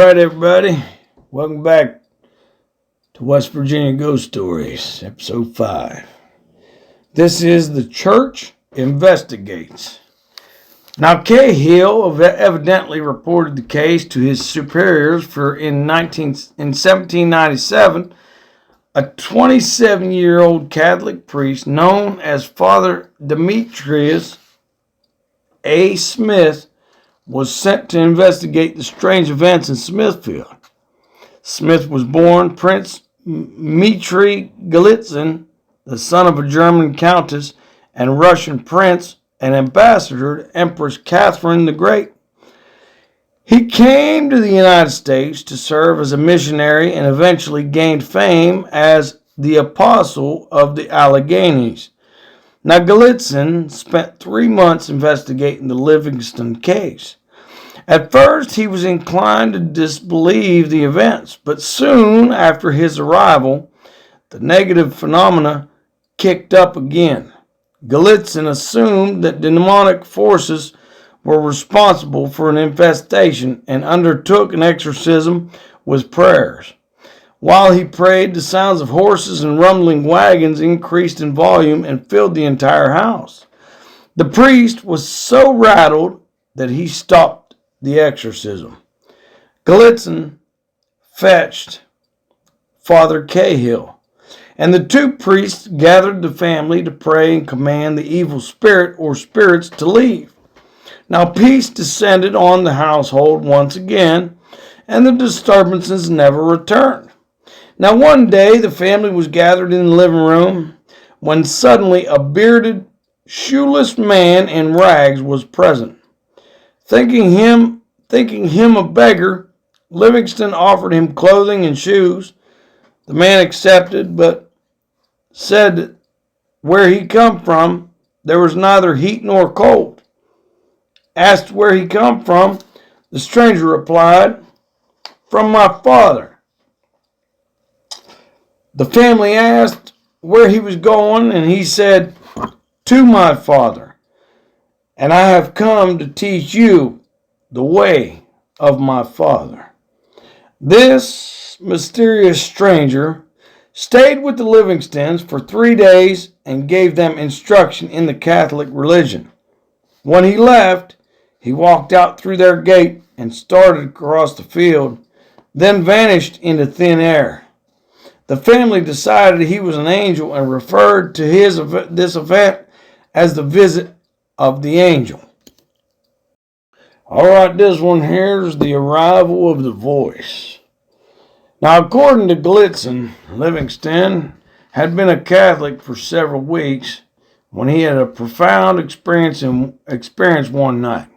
right, everybody. Welcome back to West Virginia Ghost Stories, Episode 5. This is The Church Investigates. Now, Cahill evidently reported the case to his superiors for in 1797, a 27-year-old Catholic priest known as Father Demetrius A. Smith was sent to investigate the strange events in Smithfield. Smith was born Prince Dmitri Golitsyn, the son of a German countess and Russian prince and ambassador to Empress Catherine the Great. He came to the United States to serve as a missionary and eventually gained fame as the Apostle of the Alleghenies. Now, Golitsyn spent 3 months investigating the Livingston case. At first, he was inclined to disbelieve the events, but soon after his arrival, the negative phenomena kicked up again. Golitsyn assumed that demonic forces were responsible for an infestation and undertook an exorcism with prayers. While he prayed, the sounds of horses and rumbling wagons increased in volume and filled the entire house. The priest was so rattled that he stopped the exorcism. Golitsyn fetched Father Cahill, and the two priests gathered the family to pray and command the evil spirit or spirits to leave. Now peace descended on the household once again, and the disturbances never returned. Now one day the family was gathered in the living room when suddenly a bearded, shoeless man in rags was present. Thinking him a beggar, Livingston offered him clothing and shoes. The man accepted, but said that where he come from, there was neither heat nor cold. Asked where he come from, the stranger replied, "From my father." The family asked where he was going, and he said, "To my father, and I have come to teach you the way of my father." This mysterious stranger stayed with the Livingstons for 3 days and gave them instruction in the Catholic religion. When he left, he walked out through their gate and started across the field, then vanished into thin air. The family decided he was an angel and referred to this event as the visit of the angel. All right, this one here is the arrival of the voice. Now, according to Golitsyn, Livingston had been a Catholic for several weeks when he had a profound experience one night.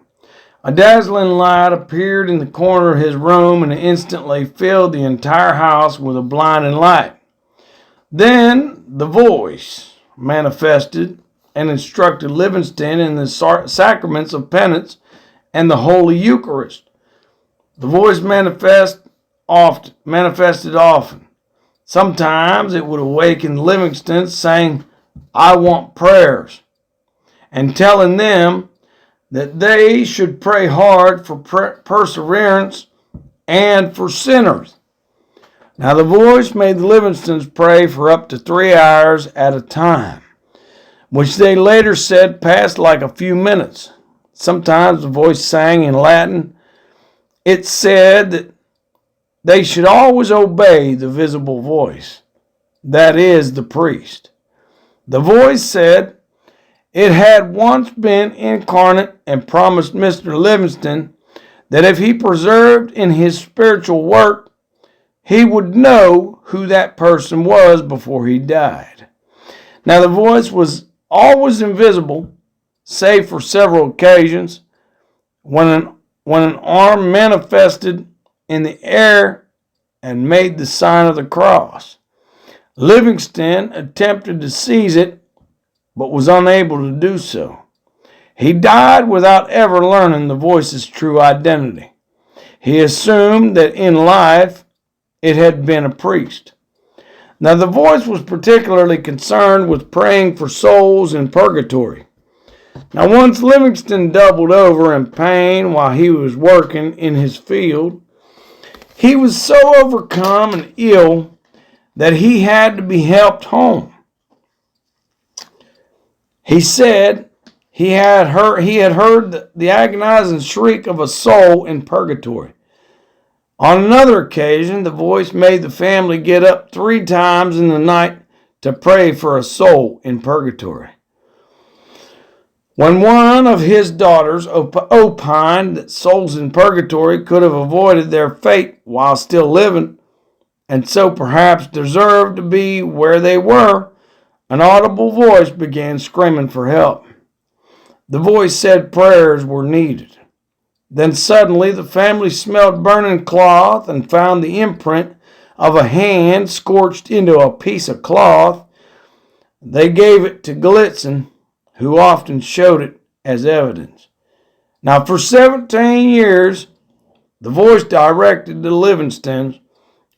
A dazzling light appeared in the corner of his room and instantly filled the entire house with a blinding light. Then the voice manifested and instructed Livingston in the sacraments of penance and the Holy Eucharist. The voice manifested often. Sometimes it would awaken Livingston saying, "I want prayers," and telling them that they should pray hard for perseverance and for sinners. Now the voice made the Livingstons pray for up to 3 hours at a time, which they later said passed like a few minutes. Sometimes the voice sang in Latin. It said that they should always obey the visible voice, that is, the priest. The voice said it had once been incarnate and promised Mr. Livingston that if he persevered in his spiritual work, he would know who that person was before he died. Now the voice was always invisible, save for several occasions when an arm manifested in the air and made the sign of the cross. Livingston attempted to seize it, but was unable to do so. He died without ever learning the voice's true identity. He assumed that in life it had been a priest. Now the voice was particularly concerned with praying for souls in purgatory. Now once Livingston doubled over in pain while he was working in his field. He was so overcome and ill that he had to be helped home. He said he had heard the agonizing shriek of a soul in purgatory. On another occasion, the voice made the family get up 3 times in the night to pray for a soul in purgatory. When one of his daughters opined that souls in purgatory could have avoided their fate while still living, and so perhaps deserved to be where they were, an audible voice began screaming for help. The voice said prayers were needed. Then suddenly the family smelled burning cloth and found the imprint of a hand scorched into a piece of cloth. They gave it to Gallitzin, who often showed it as evidence. Now, for 17 years, the voice directed the Livingstons,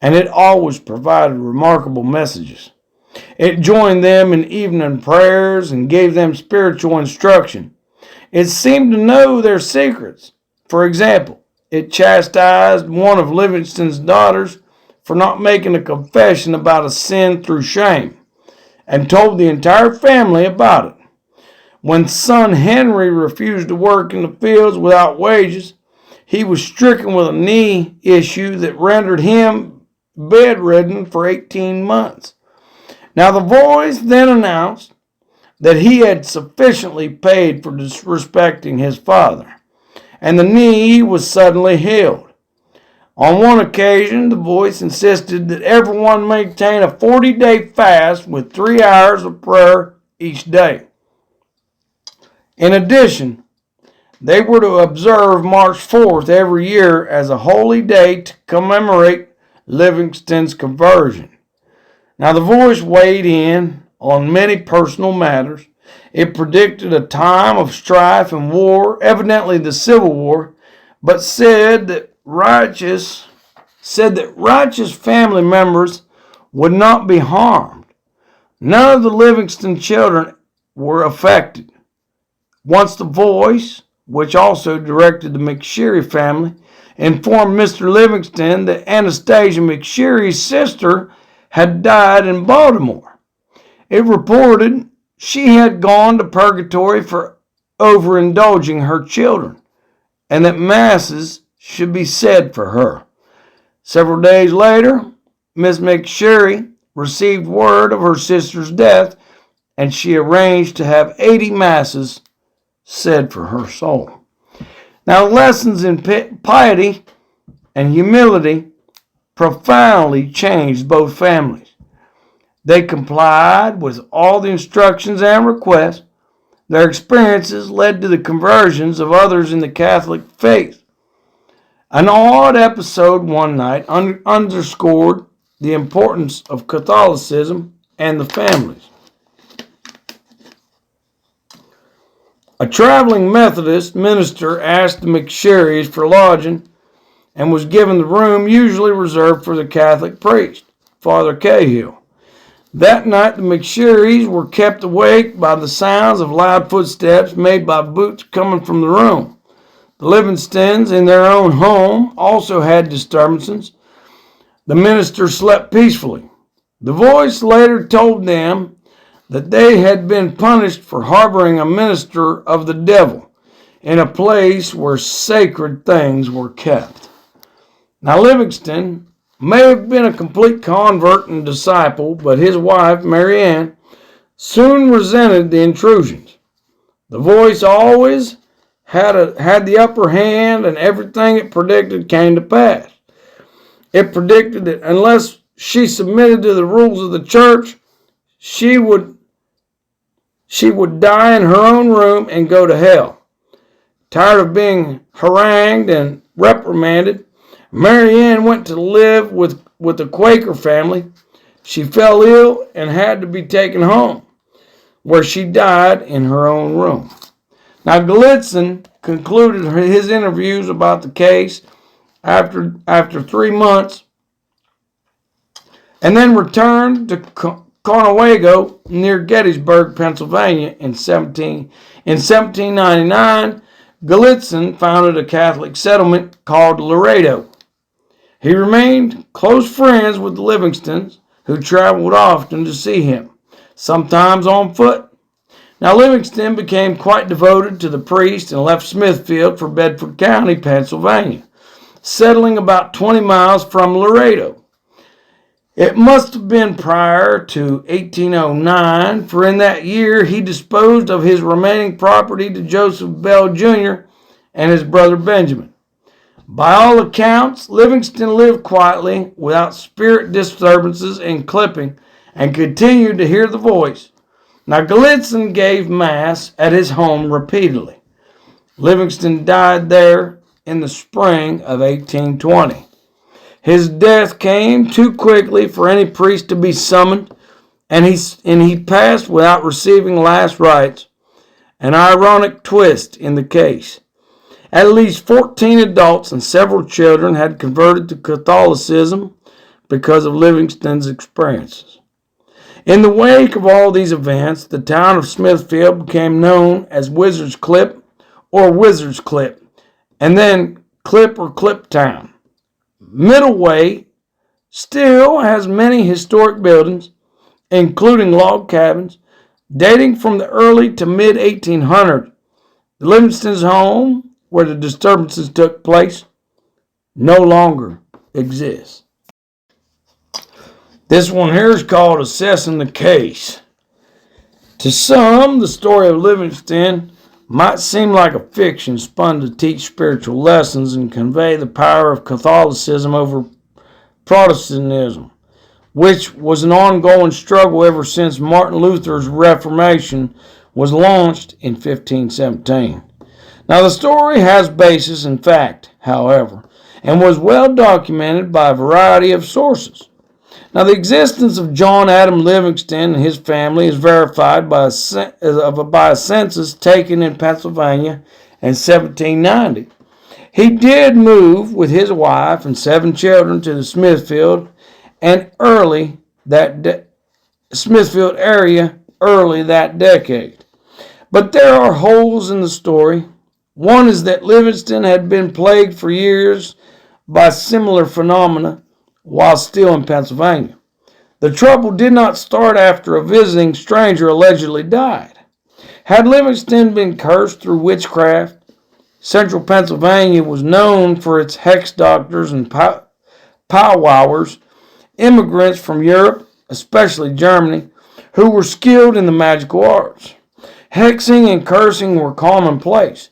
and it always provided remarkable messages. It joined them in evening prayers and gave them spiritual instruction. It seemed to know their secrets. For example, it chastised one of Livingston's daughters for not making a confession about a sin through shame, and told the entire family about it. When son Henry refused to work in the fields without wages, he was stricken with a knee issue that rendered him bedridden for 18 months. Now the voice then announced that he had sufficiently paid for disrespecting his father, and the knee was suddenly healed. On one occasion, the voice insisted that everyone maintain a 40-day fast with 3 hours of prayer each day. In addition, they were to observe March 4th every year as a holy day to commemorate Livingston's conversion. Now, the voice weighed in on many personal matters. It predicted a time of strife and war, evidently the Civil War, but said that righteous family members would not be harmed. None of the Livingston children were affected. Once the voice, which also directed the McSherry family, informed Mr. Livingston that Anastasia McSherry's sister had died in Baltimore. It reported she had gone to purgatory for overindulging her children, and that masses should be said for her. Several days later, Miss McSherry received word of her sister's death, and she arranged to have 80 masses said for her soul. Now, lessons in piety and humility profoundly changed both families. They complied with all the instructions and requests. Their experiences led to the conversions of others in the Catholic faith. An odd episode one night underscored the importance of Catholicism and the families. A traveling Methodist minister asked the McSherrys for lodging and was given the room usually reserved for the Catholic priest, Father Cahill. That night, the McSherrys were kept awake by the sounds of loud footsteps made by boots coming from the room. The Livingstons, in their own home, also had disturbances. The minister slept peacefully. The voice later told them that they had been punished for harboring a minister of the devil in a place where sacred things were kept. Now, Livingston may have been a complete convert and disciple, but his wife, Mary Ann, soon resented the intrusions. The voice always had the upper hand, and everything it predicted came to pass. It predicted that unless she submitted to the rules of the church, she would die in her own room and go to hell. Tired of being harangued and reprimanded, Mary Ann went to live with the Quaker family. She fell ill and had to be taken home, where she died in her own room. Now, Gallitzin concluded his interviews about the case after 3 months, and then returned to Conewago near Gettysburg, Pennsylvania in 1799. Gallitzin founded a Catholic settlement called Laredo. He remained close friends with the Livingstons, who traveled often to see him, sometimes on foot. Now, Livingston became quite devoted to the priest and left Smithfield for Bedford County, Pennsylvania, settling about 20 miles from Laredo. It must have been prior to 1809, for in that year he disposed of his remaining property to Joseph Bell Jr. and his brother Benjamin. By all accounts, Livingston lived quietly, without spirit disturbances and clipping, and continued to hear the voice. Now, Gallitzin gave Mass at his home repeatedly. Livingston died there in the spring of 1820. His death came too quickly for any priest to be summoned, and he passed without receiving last rites, an ironic twist in the case. At least 14 adults and several children had converted to Catholicism because of Livingston's experiences. In the wake of all these events, the town of Smithfield became known as Wizard's Clip or Wizard's Clip, and then Clip or Clip Town. Middleway still has many historic buildings, including log cabins, dating from the early to mid-1800s. The Livingstons' home, where the disturbances took place, no longer exists. This one here is called Assessing the Case. To some, the story of Livingston might seem like a fiction spun to teach spiritual lessons and convey the power of Catholicism over Protestantism, which was an ongoing struggle ever since Martin Luther's Reformation was launched in 1517. Now, the story has basis in fact, however, and was well documented by a variety of sources. Now, the existence of John Adam Livingston and his family is verified by a census taken in Pennsylvania in 1790. He did move with his wife and 7 children to the Smithfield Smithfield area early that decade. But there are holes in the story. One is that Livingston had been plagued for years by similar phenomena while still in Pennsylvania. The trouble did not start after a visiting stranger allegedly died. Had Livingston been cursed through witchcraft? Central Pennsylvania was known for its hex doctors and powwowers, immigrants from Europe, especially Germany, who were skilled in the magical arts. Hexing and cursing were commonplace.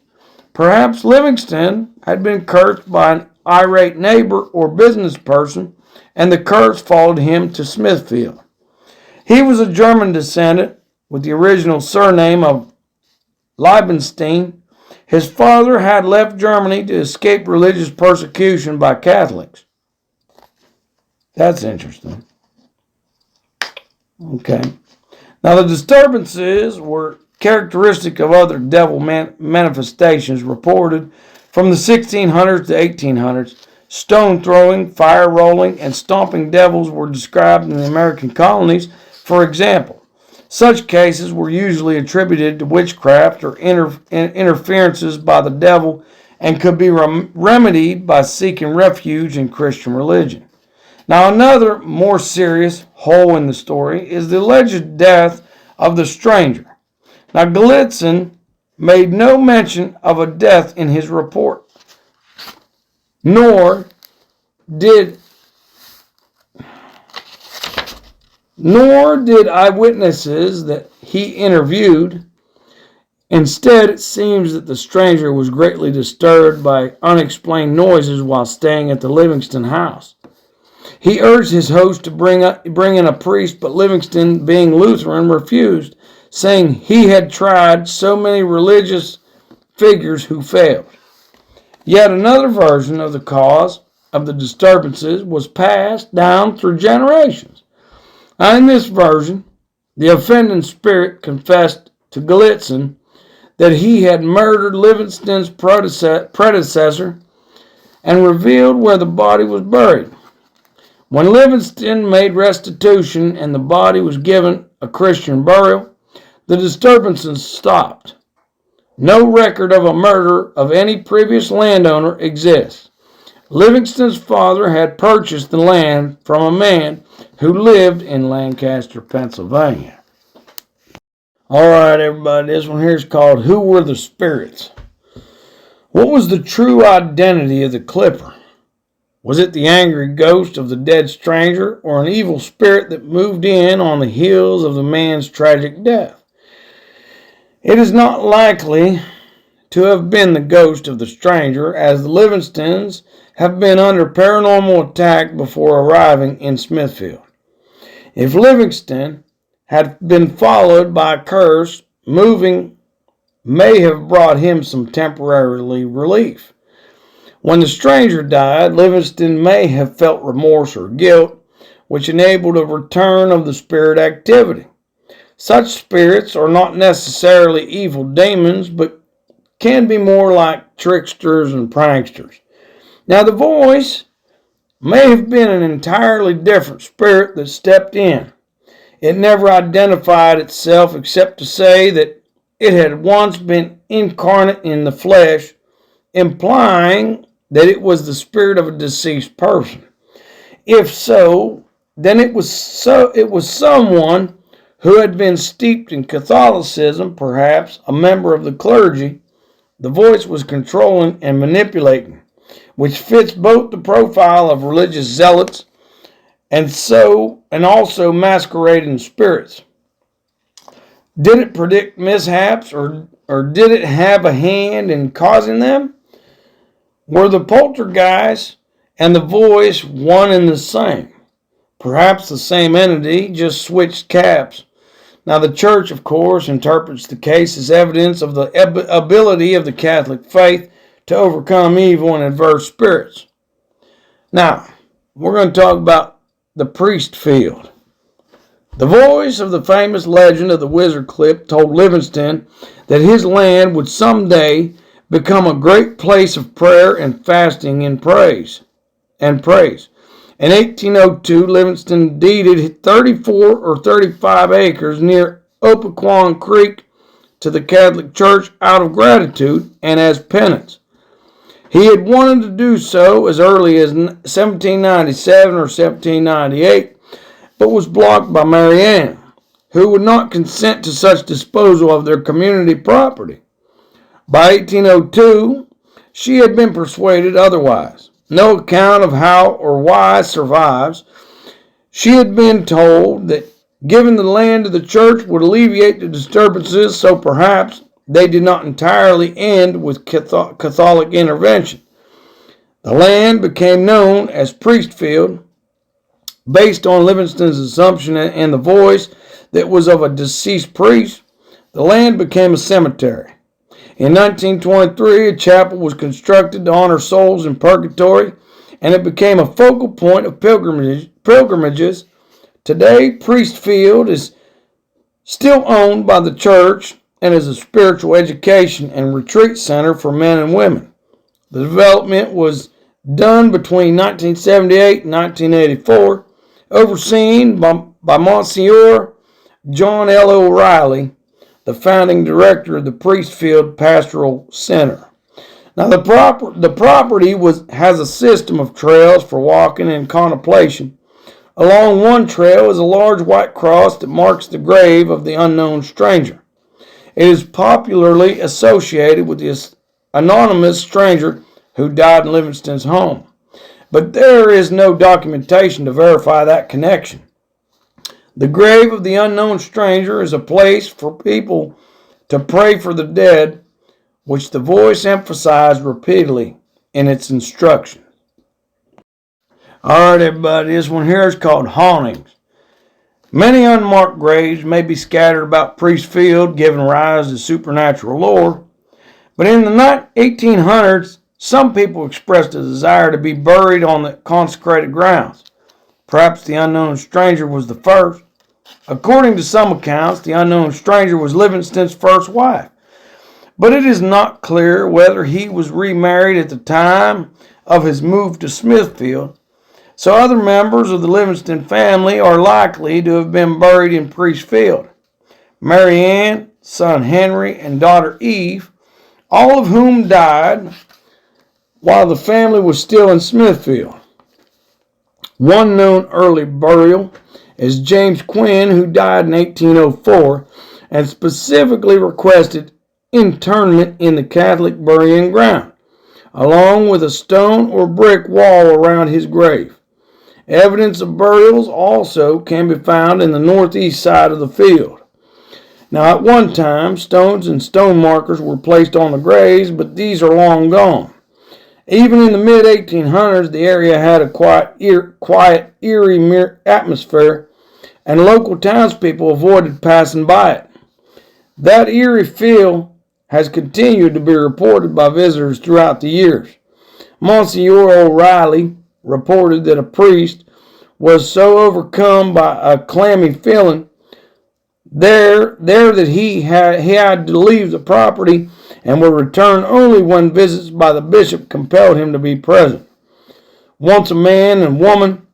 Perhaps Livingston had been cursed by an irate neighbor or business person, and the curse followed him to Smithfield. He was a German descendant with the original surname of Liebenstein. His father had left Germany to escape religious persecution by Catholics. That's interesting. Okay. Now, the disturbances were characteristic of other devil manifestations reported from the 1600s to 1800s. Stone throwing, fire rolling, and stomping devils were described in the American colonies. For example, such cases were usually attributed to witchcraft or interferences by the devil and could be remedied by seeking refuge in Christian religion. Now, another more serious hole in the story is the alleged death of the stranger. Now, Gallitzin made no mention of a death in his report, nor did eyewitnesses that he interviewed. Instead, it seems that the stranger was greatly disturbed by unexplained noises while staying at the Livingston house. He urged his host to bring in a priest, but Livingston, being Lutheran, refused, saying he had tried so many religious figures who failed. Yet another version of the cause of the disturbances was passed down through generations. In this version, the offending spirit confessed to Gallitzin that he had murdered Livingston's predecessor and revealed where the body was buried. When Livingston made restitution and the body was given a Christian burial, the disturbances stopped. No record of a murder of any previous landowner exists. Livingston's father had purchased the land from a man who lived in Lancaster, Pennsylvania. All right, everybody, this one here is called Who Were the Spirits? What was the true identity of the Clipper? Was it the angry ghost of the dead stranger, or an evil spirit that moved in on the heels of the man's tragic death? It is not likely to have been the ghost of the stranger, as the Livingstons have been under paranormal attack before arriving in Smithfield. If Livingston had been followed by a curse, moving may have brought him some temporary relief. When the stranger died, Livingston may have felt remorse or guilt, which enabled a return of the spirit activity. Such spirits are not necessarily evil demons, but can be more like tricksters and pranksters. Now, the voice may have been an entirely different spirit that stepped in. It never identified itself except to say that it had once been incarnate in the flesh, implying that it was the spirit of a deceased person. If so, then it was someone who had been steeped in Catholicism, perhaps a member of the clergy. The voice was controlling and manipulating, which fits both the profile of religious zealots and also masquerading spirits. Did it predict mishaps, or did it have a hand in causing them? Were the poltergeist and the voice one and the same? Perhaps the same entity, just switched caps. Now, the church, of course, interprets the case as evidence of the ability of the Catholic faith to overcome evil and adverse spirits. Now, we're going to talk about the priest field. The voice of the famous legend of the Wizard Clip told Livingston that his land would someday become a great place of prayer and fasting and praise. In 1802, Livingston deeded 34 or 35 acres near Opequon Creek to the Catholic Church out of gratitude and as penance. He had wanted to do so as early as 1797 or 1798, but was blocked by Mary Ann, who would not consent to such disposal of their community property. By 1802, she had been persuaded otherwise. No account of how or why survives. She had been told that giving the land to the church would alleviate the disturbances, so perhaps they did not entirely end with Catholic intervention. The land became known as Priestfield, based on Livingston's assumption and the voice that was of a deceased priest. The land became a cemetery. In 1923, a chapel was constructed to honor souls in purgatory, and it became a focal point of pilgrimages. Today, Priestfield is still owned by the church and is a spiritual education and retreat center for men and women. The development was done between 1978 and 1984, overseen by Monsignor John L. O'Reilly, the founding director of the Priestfield Pastoral Center. Now, the property has a system of trails for walking and contemplation. Along one trail is a large white cross that marks the grave of the unknown stranger. It is popularly associated with the anonymous stranger who died in Livingston's home, but there is no documentation to verify that connection. The grave of the unknown stranger is a place for people to pray for the dead, which the voice emphasized repeatedly in its instructions. All right, everybody, this one here is called Hauntings. Many unmarked graves may be scattered about Priestfield, giving rise to supernatural lore, but in the 1800s, some people expressed a desire to be buried on the consecrated grounds. Perhaps the unknown stranger was the first. According to some accounts, the unknown stranger was Livingston's first wife, but it is not clear whether he was remarried at the time of his move to Smithfield, so other members of the Livingston family are likely to have been buried in Priestfield. Mary Ann, son Henry, and daughter Eve, all of whom died while the family was still in Smithfield. One known early burial is James Quinn, who died in 1804 and specifically requested interment in the Catholic burying ground, along with a stone or brick wall around his grave. Evidence of burials also can be found in the northeast side of the field. Now, at one time, stones and stone markers were placed on the graves, but these are long gone. Even in the mid-1800s, the area had a quiet, eerie atmosphere, and local townspeople avoided passing by it. That eerie feel has continued to be reported by visitors throughout the years. Monsignor O'Reilly reported that a priest was so overcome by a clammy feeling there that he had to leave the property and would return only when visits by the bishop compelled him to be present. Once a man and woman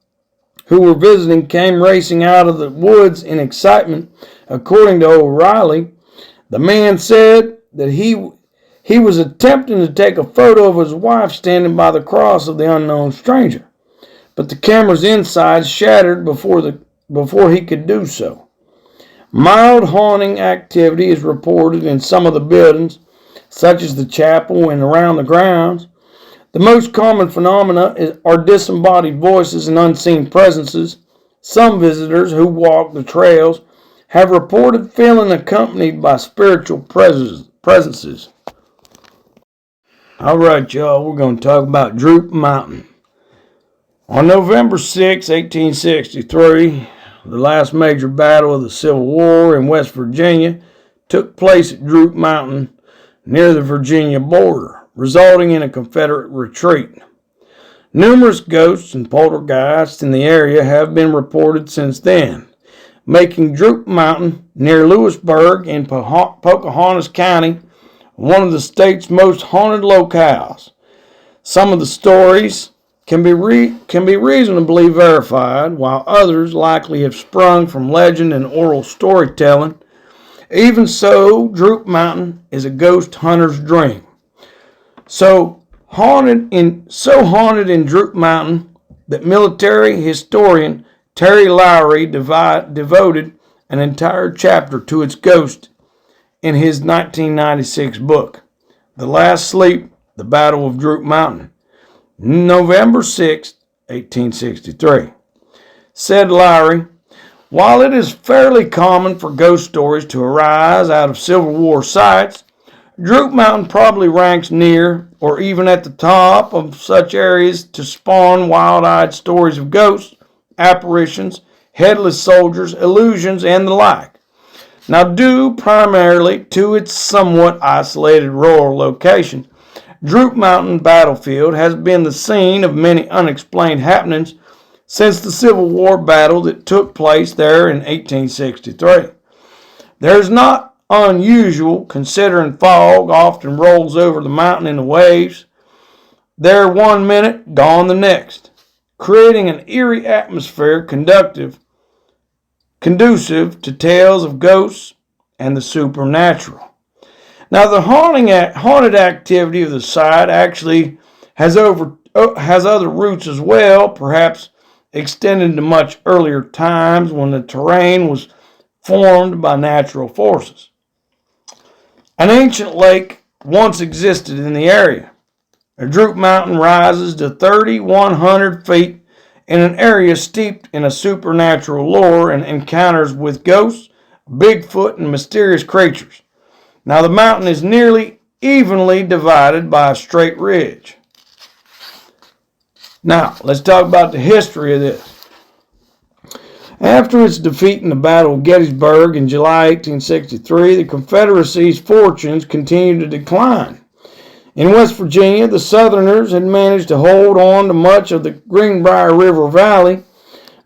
who were visiting came racing out of the woods in excitement. According to O'Reilly, the man said that he was attempting to take a photo of his wife standing by the cross of the unknown stranger, but the camera's inside shattered before he could do so. Mild haunting activity is reported in some of the buildings, such as the chapel and around the grounds. The most common phenomena are disembodied voices and unseen presences. Some visitors who walk the trails have reported feeling accompanied by spiritual presences. All right, y'all, we're going to talk about Droop Mountain. On November 6, 1863, the last major battle of the Civil War in West Virginia took place at Droop Mountain near the Virginia border, resulting in a Confederate retreat. Numerous ghosts and poltergeists in the area have been reported since then, making Droop Mountain near Lewisburg in Pocahontas County one of the state's most haunted locales. Some of the stories can be reasonably verified, while others likely have sprung from legend and oral storytelling. Even so, Droop Mountain is a ghost hunter's dream. So haunted in Droop Mountain that military historian Terry Lowry devoted an entire chapter to its ghost in his 1996 book, The Last Sleep, The Battle of Droop Mountain, November 6, 1863. Said Lowry, while it is fairly common for ghost stories to arise out of Civil War sites, Droop Mountain probably ranks near or even at the top of such areas to spawn wild-eyed stories of ghosts, apparitions, headless soldiers, illusions, and the like. Now, due primarily to its somewhat isolated rural location, Droop Mountain battlefield has been the scene of many unexplained happenings since the Civil War battle that took place there in 1863. There's not unusual, considering fog often rolls over the mountain in the waves. There 1 minute, gone the next, creating an eerie atmosphere conducive to tales of ghosts and the supernatural. Now, the haunted activity of the site actually has other roots as well, perhaps extended to much earlier times when the terrain was formed by natural forces. An ancient lake once existed in the area. The Droop Mountain rises to 3,100 feet in an area steeped in a supernatural lore and encounters with ghosts, Bigfoot, and mysterious creatures. Now, the mountain is nearly evenly divided by a straight ridge. Now, let's talk about the history of this. After its defeat in the Battle of Gettysburg in July 1863, the Confederacy's fortunes continued to decline. In West Virginia, the Southerners had managed to hold on to much of the Greenbrier River Valley,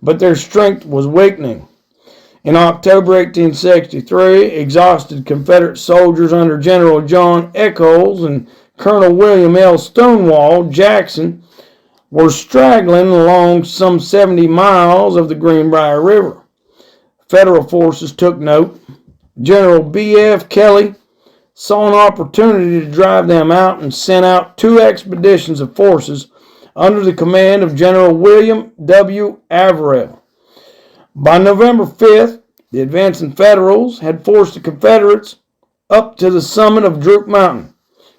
but their strength was weakening. In October 1863, exhausted Confederate soldiers under General John Echols and Colonel William L. Stonewall Jackson were straggling along some 70 miles of the Greenbrier River. Federal forces took note. General B.F. Kelly saw an opportunity to drive them out and sent out 2 expeditions of forces under the command of General William W. Averell. By November 5th, the advancing Federals had forced the Confederates up to the summit of Droop Mountain,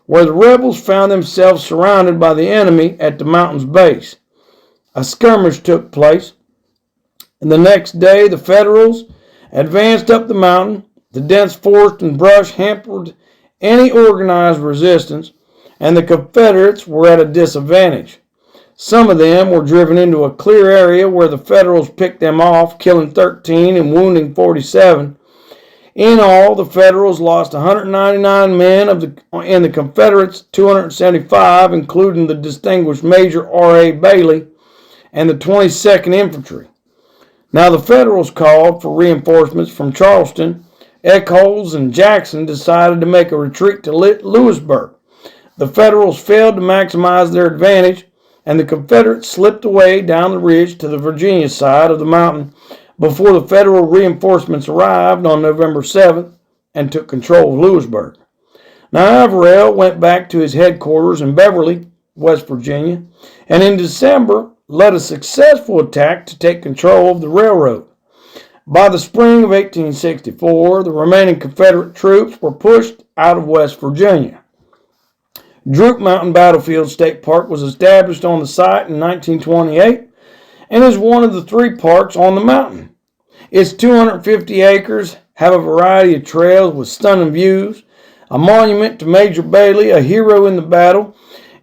where the rebels found themselves surrounded by the enemy at the mountain's base. A skirmish took place, and the next day the Federals advanced up the mountain. The dense forest and brush hampered any organized resistance, and the Confederates were at a disadvantage. Some of them were driven into a clear area where the Federals picked them off, killing 13 and wounding 47. In all, the Federals lost 199 men and the Confederates 275, including the distinguished Major R.A. Bailey and the 22nd Infantry. Now the Federals called for reinforcements from Charleston. Echols and Jackson decided to make a retreat to Lewisburg. The Federals failed to maximize their advantage, and the Confederates slipped away down the ridge to the Virginia side of the mountain before the Federal reinforcements arrived on November 7th and took control of Lewisburg. Now Averell went back to his headquarters in Beverly, West Virginia, and in December led a successful attack to take control of the railroad. By the spring of 1864, the remaining Confederate troops were pushed out of West Virginia. Droop Mountain Battlefield State Park was established on the site in 1928 and is one of the 3 parks on the mountain. Its 250 acres have a variety of trails with stunning views. A monument to Major Bailey, a hero in the battle,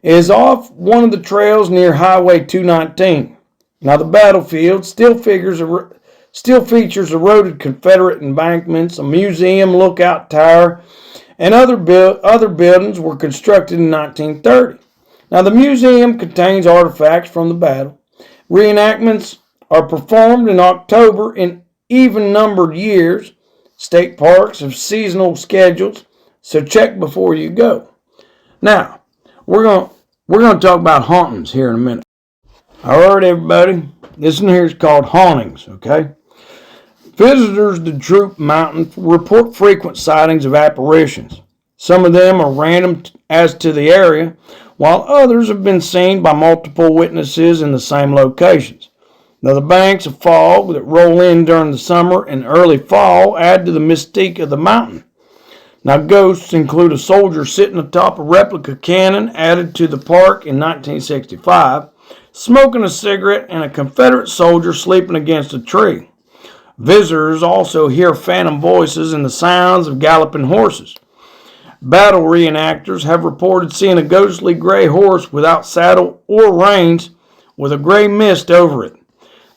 is off one of the trails near Highway 219. Now the battlefield still features eroded Confederate embankments, a museum, lookout tower, and other buildings were constructed in 1930. Now the museum contains artifacts from the battle. Reenactments are performed in October in even-numbered years. State parks have seasonal schedules, so check before you go. Now, we're going to talk about hauntings here in a minute. All right, everybody. This one here is called hauntings, okay? Visitors to Droop Mountain report frequent sightings of apparitions. Some of them are random as to the area, while others have been seen by multiple witnesses in the same locations. Now, the banks of fog that roll in during the summer and early fall add to the mystique of the mountain. Now, ghosts include a soldier sitting atop a replica cannon added to the park in 1965, smoking a cigarette, and a Confederate soldier sleeping against a tree. Visitors also hear phantom voices and the sounds of galloping horses. Battle reenactors have reported seeing a ghostly gray horse without saddle or reins with a gray mist over it.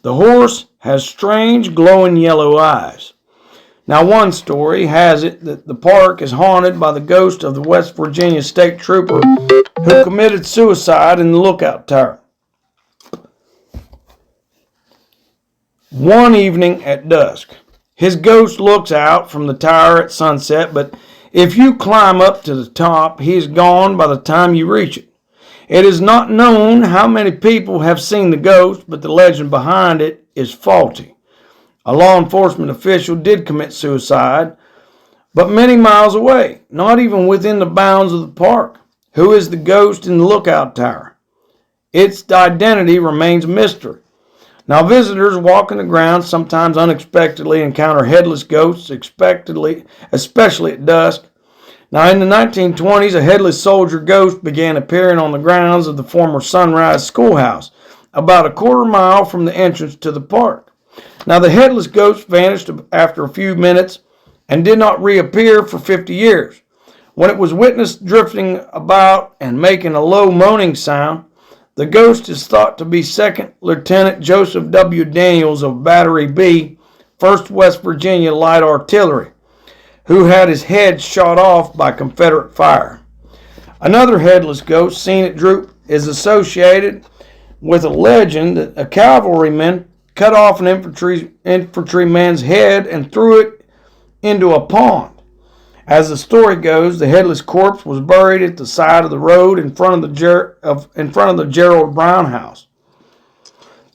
The horse has strange glowing yellow eyes. Now, one story has it that the park is haunted by the ghost of the West Virginia state trooper who committed suicide in the lookout tower. One evening at dusk, his ghost looks out from the tower at sunset, but if you climb up to the top, he is gone by the time you reach it. It is not known how many people have seen the ghost, but the legend behind it is faulty. A law enforcement official did commit suicide, but many miles away, not even within the bounds of the park. Who is the ghost in the lookout tower? Its identity remains a mystery. Now, visitors walking the grounds sometimes unexpectedly encounter headless ghosts, especially at dusk. Now, in the 1920s, a headless soldier ghost began appearing on the grounds of the former Sunrise Schoolhouse, about a quarter mile from the entrance to the park. Now, the headless ghost vanished after a few minutes and did not reappear for 50 years. When it was witnessed drifting about and making a low moaning sound, the ghost is thought to be Second Lieutenant Joseph W. Daniels of Battery B, 1st West Virginia Light Artillery, who had his head shot off by Confederate fire. Another headless ghost seen at Droop is associated with a legend that a cavalryman cut off an infantryman's head and threw it into a pond. As the story goes, the headless corpse was buried at the side of the road in front of the Gerald Brown house.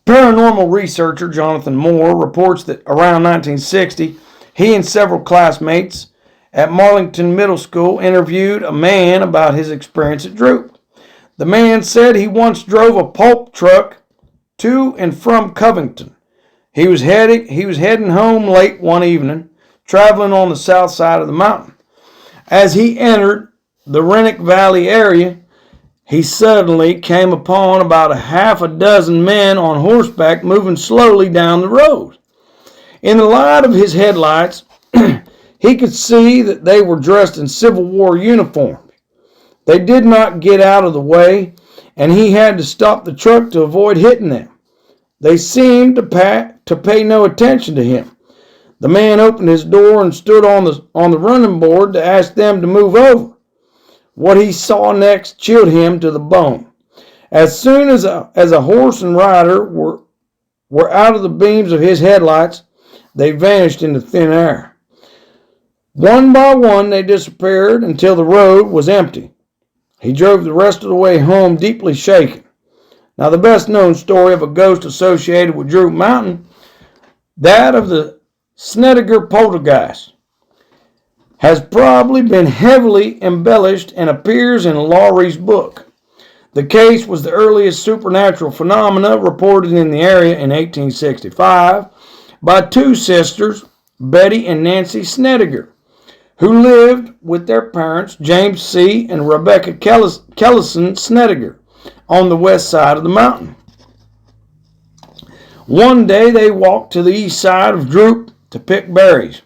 Paranormal researcher Jonathan Moore reports that around 1960, he and several classmates at Marlington Middle School interviewed a man about his experience at Droop. The man said he once drove a pulp truck to and from Covington. He was heading home late one evening, traveling on the south side of the mountain. As he entered the Rennick Valley area, he suddenly came upon about a half a dozen men on horseback moving slowly down the road. In the light of his headlights, he could see that they were dressed in Civil War uniforms. They did not get out of the way, and he had to stop the truck to avoid hitting them. They seemed to pay no attention to him. The man opened his door and stood on the running board to ask them to move over. What he saw next chilled him to the bone. As soon as a horse and rider were out of the beams of his headlights, they vanished into thin air. One by one they disappeared until the road was empty. He drove the rest of the way home deeply shaken. Now, the best known story of a ghost associated with Droop Mountain, that of the Snedeker poltergeist, has probably been heavily embellished and appears in Laurie's book. The case was the earliest supernatural phenomena reported in the area in 1865 by two sisters, Betty and Nancy Snedeker, who lived with their parents, James C. and Rebecca Kellison Snedeker, on the west side of the mountain. One day they walked to the east side of Droop to pick berries.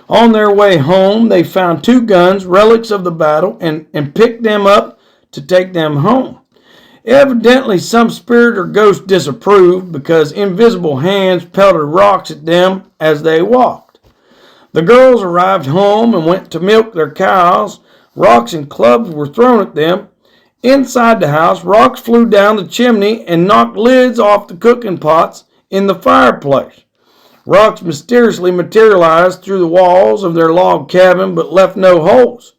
On their way home, they found two guns, relics of the battle, and picked them up to take them home. Evidently, some spirit or ghost disapproved because invisible hands pelted rocks at them as they walked. The girls arrived home and went to milk their cows. Rocks and clubs were thrown at them. Inside the house, rocks flew down the chimney and knocked lids off the cooking pots in the fireplace. Rocks mysteriously materialized through the walls of their log cabin but left no holes.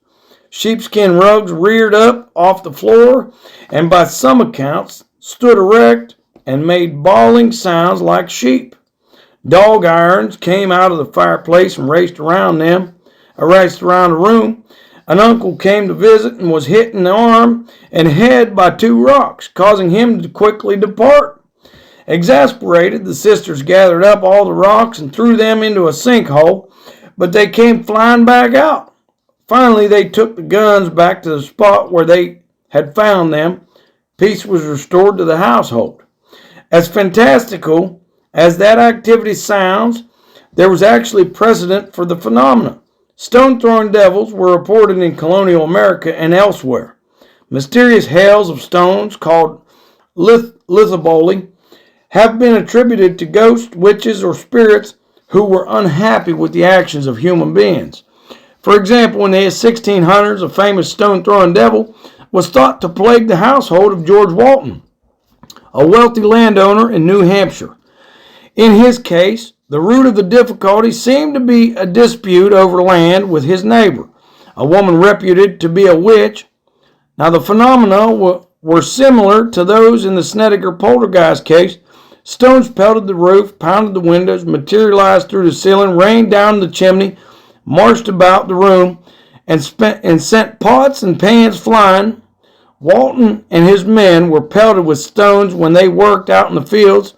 Sheepskin rugs reared up off the floor and by some accounts stood erect and made bawling sounds like sheep. Dog irons came out of the fireplace and raced around the room. An uncle came to visit and was hit in the arm and head by two rocks, causing him to quickly depart. Exasperated, the sisters gathered up all the rocks and threw them into a sinkhole, but they came flying back out. Finally, they took the guns back to the spot where they had found them. Peace was restored to the household. As fantastical as that activity sounds, there was actually precedent for the phenomena. Stone-throwing devils were reported in colonial America and elsewhere. Mysterious hails of stones, called lithoboli, have been attributed to ghosts, witches, or spirits who were unhappy with the actions of human beings. For example, in the 1600s, a famous stone-throwing devil was thought to plague the household of George Walton, a wealthy landowner in New Hampshire. In his case, the root of the difficulty seemed to be a dispute over land with his neighbor, a woman reputed to be a witch. Now, the phenomena were similar to those in the Snedeker poltergeist case. Stones pelted the roof, pounded the windows, materialized through the ceiling, rained down the chimney, marched about the room, and sent pots and pans flying. Walton and his men were pelted with stones when they worked out in the fields.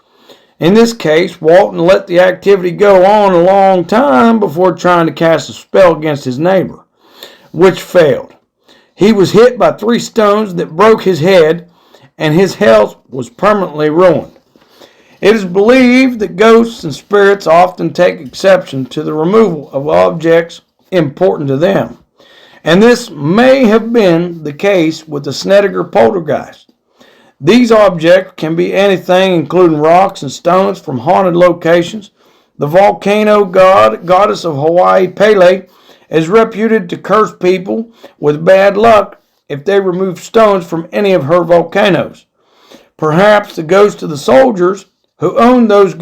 In this case, Walton let the activity go on a long time before trying to cast a spell against his neighbor, which failed. He was hit by 3 stones that broke his head, and his health was permanently ruined. It is believed that ghosts and spirits often take exception to the removal of objects important to them, and this may have been the case with the Snedeker poltergeist. These objects can be anything, including rocks and stones from haunted locations. The volcano goddess of Hawaii, Pele, is reputed to curse people with bad luck if they remove stones from any of her volcanoes. Perhaps the ghosts of the soldiers who owned those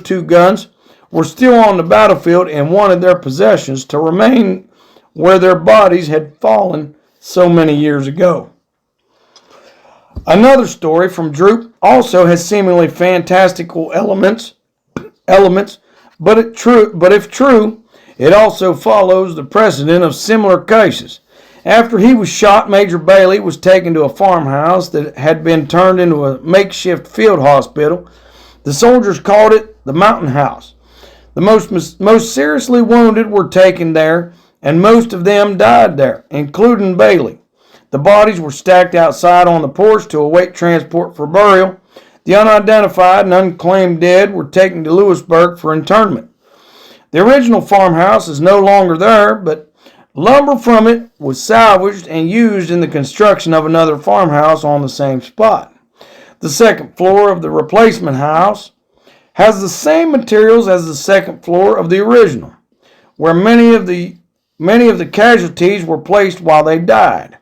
2 guns were still on the battlefield and wanted their possessions to remain where their bodies had fallen so many years ago. Another story from Droop also has seemingly fantastical elements, but if true, It also follows the precedent of similar cases. After he was shot, Major Bailey was taken to a farmhouse that had been turned into a makeshift field hospital. The soldiers called it the Mountain House. The most seriously wounded were taken there, and most of them died there, including Bailey. The bodies were stacked outside on the porch to await transport for burial. The unidentified and unclaimed dead were taken to Lewisburg for internment. The original farmhouse is no longer there, but lumber from it was salvaged and used in the construction of another farmhouse on the same spot. The second floor of the replacement house has the same materials as the second floor of the original, where many of the casualties were placed while they died.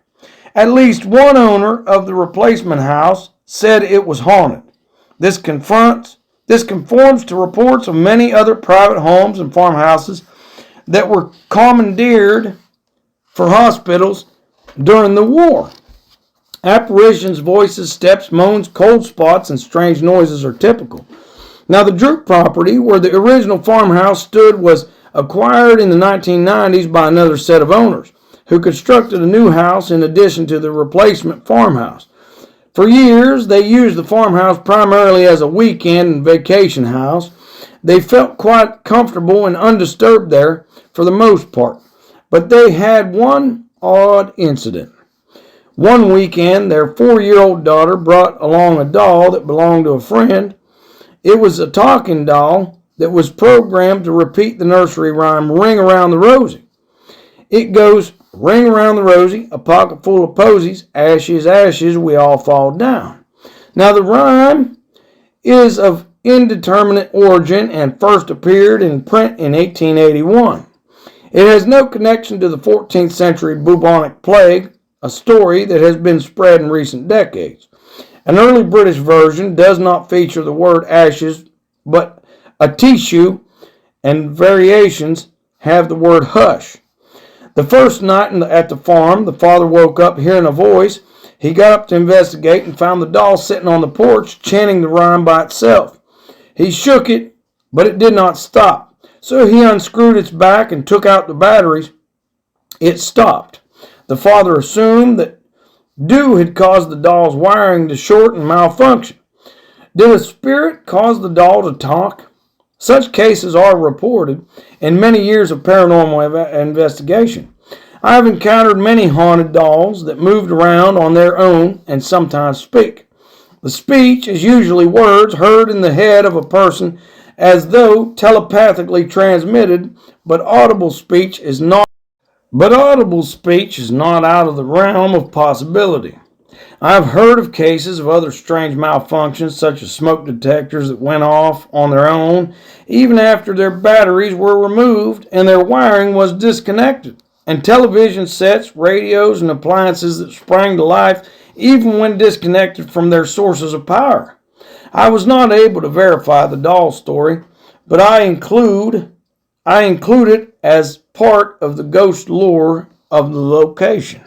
At least one owner of the replacement house said it was haunted. This conforms to reports of many other private homes and farmhouses that were commandeered for hospitals during the war. Apparitions, voices, steps, moans, cold spots, and strange noises are typical. Now, the Droop property, where the original farmhouse stood, was acquired in the 1990s by another set of owners, who constructed a new house in addition to the replacement farmhouse. For years, they used the farmhouse primarily as a weekend and vacation house. They felt quite comfortable and undisturbed there for the most part. But they had one odd incident. One weekend, their 4-year-old daughter brought along a doll that belonged to a friend. It was a talking doll that was programmed to repeat the nursery rhyme, "Ring Around the Rosie." It goes, "Ring around the rosy, a pocket full of posies, ashes, ashes, we all fall down." Now, the rhyme is of indeterminate origin and first appeared in print in 1881. It has no connection to the 14th century bubonic plague, a story that has been spread in recent decades. An early British version does not feature the word ashes, but a tissue, and variations have the word hush. The first night at the farm, the father woke up hearing a voice. He got up to investigate and found the doll sitting on the porch chanting the rhyme by itself. He shook it, but it did not stop. So he unscrewed its back and took out the batteries. It stopped. The father assumed that dew had caused the doll's wiring to short and malfunction. Did a spirit cause the doll to talk? Such cases are reported in many years of paranormal investigation. I have encountered many haunted dolls that moved around on their own and sometimes speak. The speech is usually words heard in the head of a person as though telepathically transmitted, but audible speech is not out of the realm of possibility. I've heard of cases of other strange malfunctions, such as smoke detectors that went off on their own, even after their batteries were removed and their wiring was disconnected, and television sets, radios, and appliances that sprang to life even when disconnected from their sources of power. I was not able to verify the doll story, but I include it as part of the ghost lore of the location.